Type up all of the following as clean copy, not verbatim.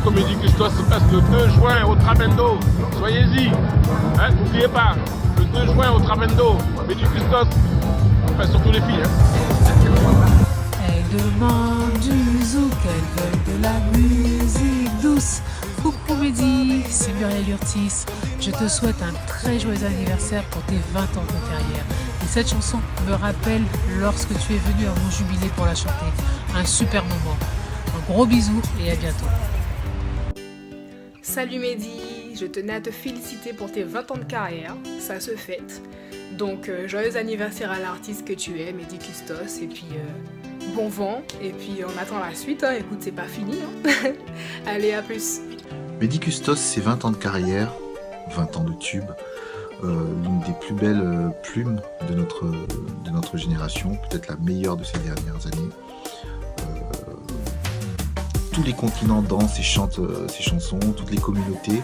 que Mehdi Custos se passe le 2 juin au Trabendo. Soyez-y. Hein, n'oubliez pas, le 2 juin au Trabendo, Mehdi Custos, enfin surtout les filles. Elles demandent du zouk, elles veulent de la musique douce. Coucou Mehdi, c'est Muriel Urtis. Je te souhaite un très joyeux anniversaire pour tes 20 ans de carrière. Et cette chanson me rappelle lorsque tu es venu à mon jubilé pour la chanter. Un super moment. Un gros bisou et à bientôt. Salut Mehdi, je tenais à te féliciter pour tes 20 ans de carrière, ça se fête. Donc joyeux anniversaire à l'artiste que tu es, Mehdi Custos, et puis bon vent, et puis on attend la suite, hein. Écoute, c'est pas fini. Hein. Allez, à plus. Mehdi Custos, c'est 20 ans de carrière, 20 ans de tube, l'une des plus belles plumes de notre génération, peut-être la meilleure de ces dernières années. Tous les continents dansent et chantent ses chansons, toutes les communautés.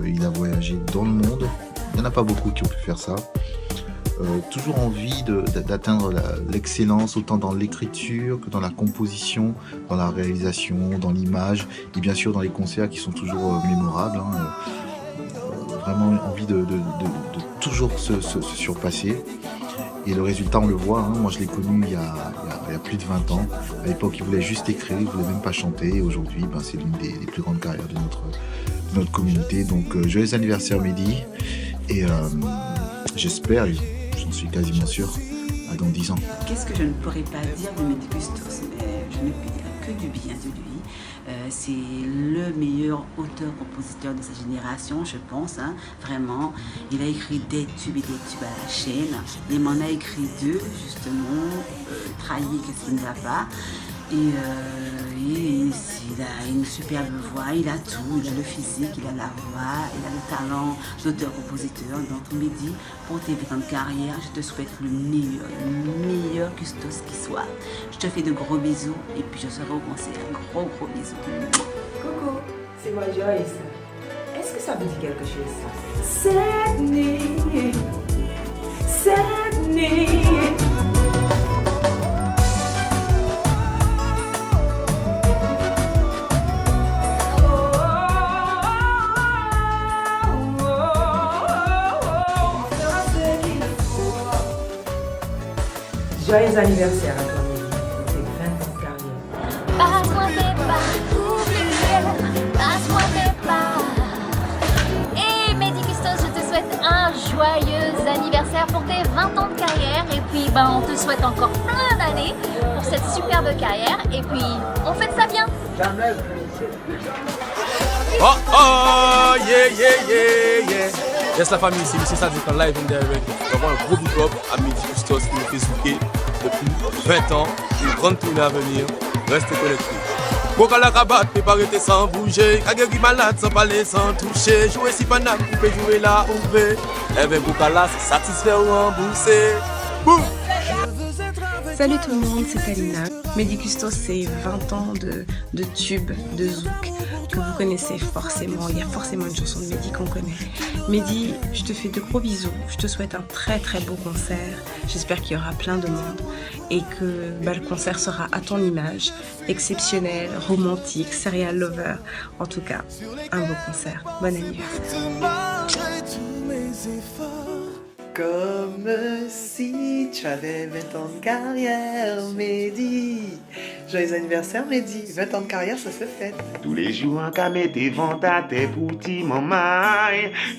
Il a voyagé dans le monde. Il n'y en a pas beaucoup qui ont pu faire ça. Toujours envie d'atteindre l'excellence autant dans l'écriture que dans la composition, dans la réalisation, dans l'image et bien sûr dans les concerts qui sont toujours mémorables. Hein. Vraiment envie de toujours se surpasser. Et le résultat, on le voit, hein. Moi je l'ai connu il y a plus de 20 ans. À l'époque, il voulait juste écrire, il voulait même pas chanter. Et aujourd'hui, c'est l'une des plus grandes carrières de notre communauté. Donc, joyeux anniversaire Mehdi. Et j'espère, j'en suis quasiment sûr, dans 10 ans. Qu'est-ce que je ne pourrais pas dire de Mehdi Custos? Je ne peux dire que du bien de lui. C'est le meilleur auteur-compositeur de sa génération, je pense, hein, vraiment. Il a écrit des tubes et des tubes à la chaîne. Il m'en a écrit 2, justement, Trahi, qu'est-ce qui ne va pas. Et il a une superbe voix, il a tout, il a le physique, il a la voix, il a le talent d'auteur-compositeur. Donc Mehdi, pour tes 20 ans de carrière, je te souhaite le meilleur Custos qui soit. Je te fais de gros bisous et puis je serai au concert. Gros bisous. Coucou, c'est moi Joyce. Est-ce que ça vous dit quelque chose ça? Cette nuit. Joyeux anniversaire à toi, Mehdi, pour tes 20 ans de carrière. Passe-moi tes pas, oublie, passe-moi tes pas. Et Mehdi Custos, je te souhaite un joyeux anniversaire pour tes 20 ans de carrière. Et puis, on te souhaite encore plein d'années pour cette superbe carrière. Et puis, on fête ça bien. Jamais Yeah. Yes, la famille, c'est M. Sadik en live and direct. Vraiment un gros big up à Mehdi Custos qui nous fait zouker depuis 20 ans. Une grande tournée à venir. Restez connectés. Boka la rabat, préparez-toi sans bouger. Kageri malade sans parler, sans toucher. Jouer si panam, couper, jouer là où veut. Eh bien, Boka là, c'est satisfait ou remboursé. Boum! Salut tout le monde, c'est Alina. Mehdi Custos, c'est 20 ans de tube, de zouk, que vous connaissez forcément. Il y a forcément une chanson de Mehdi qu'on connaît. Mehdi, je te fais de gros bisous. Je te souhaite un très très beau concert. J'espère qu'il y aura plein de monde et que le concert sera à ton image, exceptionnel, romantique, serial lover. En tout cas, un beau concert. Bon anniversaire. Comme si tu avais 20 ans de carrière, Mehdi. Joyeux anniversaire, Mehdi. 20 ans de carrière, ça se fête. Tous les jours, en cas, mettez vent à tes petits mamans.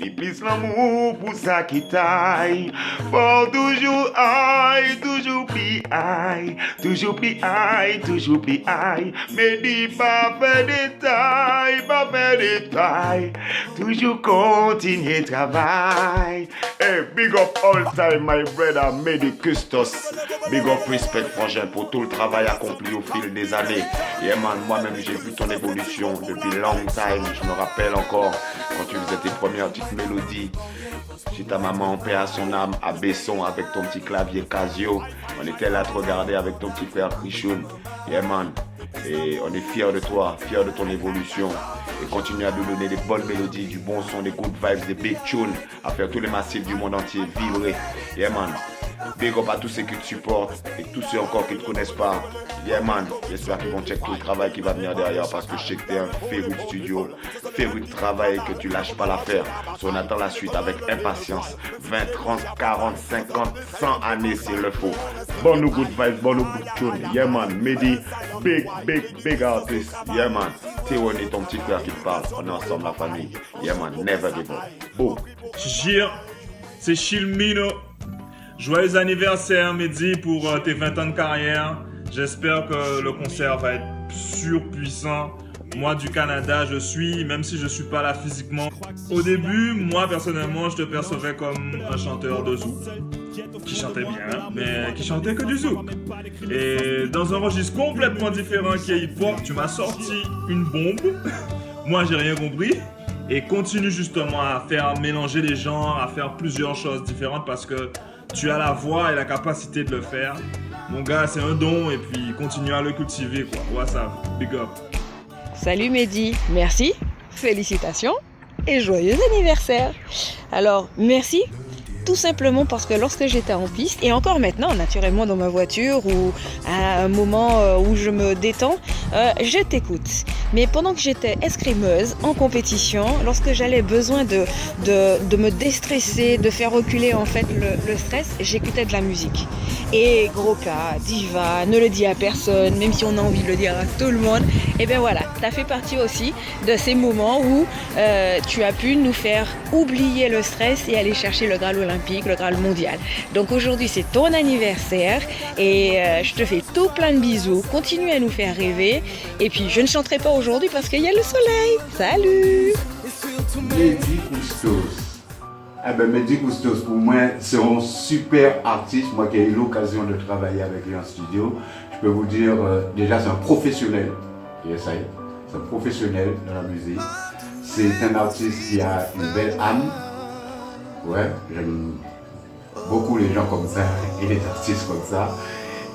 Et plus l'amour pour ça qui taille. Pour toujours aïe, toujours plus aïe. Toujours plus aïe, toujours plus aïe. Mehdi, pas fait détail, pas fait détail. Toujours continuer travail. Hey, big up all time, my brother Mehdi Custos. Big up respect, frangin, pour tout le travail accompli au fil des années. Yeah man, moi-même j'ai vu ton évolution depuis long time. Je me rappelle encore quand tu faisais tes premières petites mélodies. Chez ta maman, paix à son âme, à Besson avec ton petit clavier Casio. On était là à te regarder avec ton petit frère Krichoun. Yeah man. Et on est fiers de toi, fiers de ton évolution. Et continue à nous donner des bonnes mélodies, du bon son, des good vibes, des big tunes, à faire tous les massifs du monde entier vibrer. Yeah man. Big up à tous ceux qui te supportent et tous ceux encore qui ne te connaissent pas. Yeah man, j'espère qu'ils vont checker tout le travail qui va venir derrière parce que je sais que tu es un féru de studio, féru de travail et que tu lâches pas l'affaire. So, on attend la suite avec impatience. 20, 30, 40, 50, 100 années s'il le faut. Bon nous good vibes, bon nous good tune. Yeah man, Mehdi, big artist. Yeah man, Théon et ton petit frère qui te parle. On est ensemble la famille. Yeah man, never give up. Boom. Gire, c'est Chilmino. Joyeux anniversaire Mehdi pour tes 20 ans de carrière. J'espère que le concert va être surpuissant. Moi du Canada, je suis, même si je suis pas là physiquement. Au début, moi personnellement, je te percevais comme un chanteur de zouk. Qui chantait bien, mais qui chantait que du zouk. Et dans un registre complètement différent qui est hip-hop, tu m'as sorti une bombe. Moi, j'ai rien compris. Et continue justement à faire mélanger les genres, à faire plusieurs choses différentes parce que tu as la voix et la capacité de le faire. Mon gars, c'est un don et puis continue à le cultiver quoi. What's up? Big up. Salut Mehdi, merci, félicitations et joyeux anniversaire. Alors, merci. Tout simplement parce que lorsque j'étais en piste, et encore maintenant naturellement dans ma voiture ou à un moment où je me détends, je t'écoute. Mais pendant que j'étais escrimeuse en compétition, lorsque j'avais besoin de me déstresser, de faire reculer en fait le stress, j'écoutais de la musique. Et gros cas, diva, ne le dis à personne, même si on a envie de le dire à tout le monde, et bien voilà, tu as fait partie aussi de ces moments où tu as pu nous faire oublier le stress et aller chercher le Graal olympique, le Graal mondial. Donc aujourd'hui c'est ton anniversaire et je te fais tout plein de bisous, continue à nous faire rêver et puis je ne chanterai pas aujourd'hui parce qu'il y a le soleil. Salut Mehdi Gustos. Eh ben, Mehdi Gustos, pour moi, c'est un super artiste. Moi qui ai eu l'occasion de travailler avec lui en studio, je peux vous dire, déjà c'est un professionnel. Et ça y est, c'est un professionnel de la musique. C'est un artiste qui a une belle âme. Ouais, j'aime beaucoup les gens comme ça et les artistes comme ça.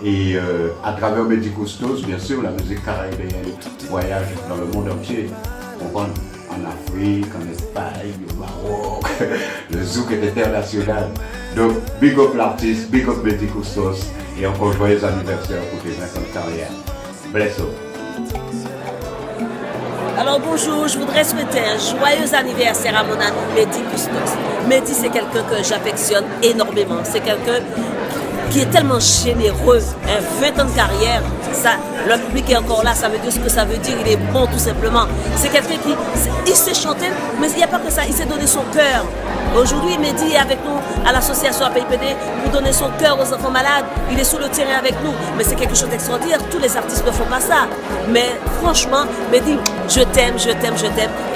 Et à travers Mehdi Gustos, bien sûr, la musique caribéenne voyage dans le monde entier. En Afrique, en Espagne, au Maroc, le zouk est international. Donc, big up l'artiste, big up Mehdi Gustos et encore joyeux anniversaire pour tes 20 ans de carrière. Bless up. Alors bonjour, je voudrais souhaiter un joyeux anniversaire à mon ami Mehdi Gustos. Mehdi, c'est quelqu'un que j'affectionne énormément. C'est quelqu'un qui est tellement généreux. 20 ans de carrière, ça, le public est encore là, ça veut dire ce que ça veut dire. Il est bon tout simplement. C'est quelqu'un qui, il sait chanter, mais il n'y a pas que ça, il sait donner son cœur. Aujourd'hui, Mehdi est avec nous à l'association APIPD pour donner son cœur aux enfants malades. Il est sur le terrain avec nous, mais c'est quelque chose d'extraordinaire. Tous les artistes ne font pas ça. Mais franchement, Mehdi, je t'aime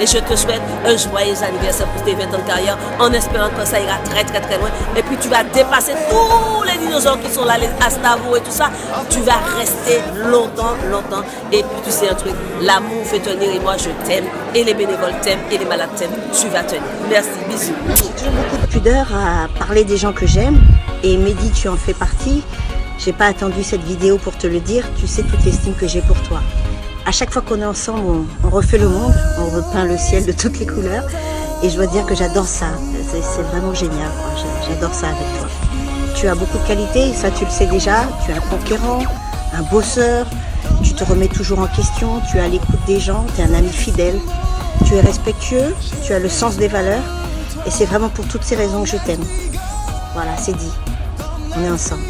et je te souhaite un joyeux anniversaire pour tes 20 ans de carrière en espérant que ça ira très loin. Et puis tu vas dépasser tous les dinosaures qui sont là, les Aznavour et tout ça. Tu vas rester longtemps. Et puis tu sais un truc, l'amour fait tenir et moi je t'aime. Et les bénévoles t'aiment et les malades t'aiment. Tu vas tenir. Merci, bisous. J'ai beaucoup de pudeur à parler des gens que j'aime et Mehdi, tu en fais partie. J'ai pas attendu cette vidéo pour te le dire, tu sais toute l'estime que j'ai pour toi. À chaque fois qu'on est ensemble, on refait le monde, on repeint le ciel de toutes les couleurs et je dois dire que j'adore ça, c'est vraiment génial, j'adore ça avec toi. Tu as beaucoup de qualités, ça tu le sais déjà, tu es un conquérant, un bosseur, tu te remets toujours en question, tu es à l'écoute des gens, tu es un ami fidèle, tu es respectueux, tu as le sens des valeurs et c'est vraiment pour toutes ces raisons que je t'aime. Voilà, c'est dit, on est ensemble.